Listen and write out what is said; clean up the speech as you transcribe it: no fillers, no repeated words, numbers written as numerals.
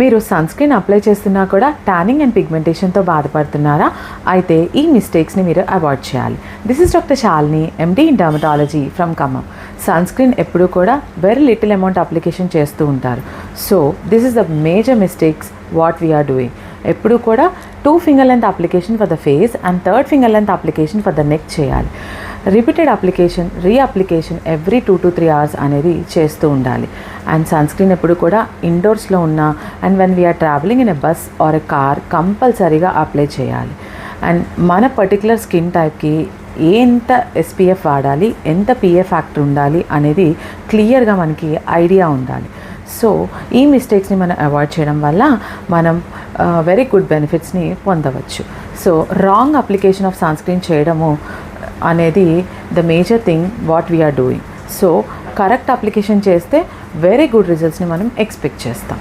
మీరు sun screen apply చేస్తున్నా కూడా ట్యానింగ్ అండ్ పిగ్మెంటేషన్తో బాధపడుతున్నారా? అయితే ఈ మిస్టేక్స్ని మీరు అవాయిడ్ చేయాలి. This is doctor Shalini, MD in dermatology from Khammam. Sunscreen ఎప్పుడూ కూడా వెరీ లిటిల్ అమౌంట్ అప్లికేషన్ చేస్తూ ఉంటారు. So this is the major mistakes what we are doing. ఎప్పుడు కూడా 2 finger length application for the face and 3rd finger length application for the neck చేయాలి. Repeated application, reapplication every 2 to 3 hours అనేది చేస్తూ ఉండాలి. And sun screen ఎప్పుడు కూడా ఇండోర్స్లో ఉన్నా and when we are travelling in a bus or a car కంపల్సరీగా apply చేయాలి. అండ్ మన పర్టికులర్ స్కిన్ టైప్కి ఎంత ఎస్పీఎఫ్ వాడాలి, ఎంత పిఏ ఫ్యాక్టర్ ఉండాలి అనేది క్లియర్గా మనకి ఐడియా ఉండాలి. సో ఈ మిస్టేక్స్ని మనం అవాయిడ్ చేయడం వల్ల మనం వెరీ గుడ్ బెనిఫిట్స్ని పొందవచ్చు. So wrong application of sunscreen చేయడము అనేది the major thing what we are doing. So correct application చేస్తే వెరీ గుడ్ రిజల్ట్స్ని మనం ఎక్స్పెక్ట్ చేస్తాం.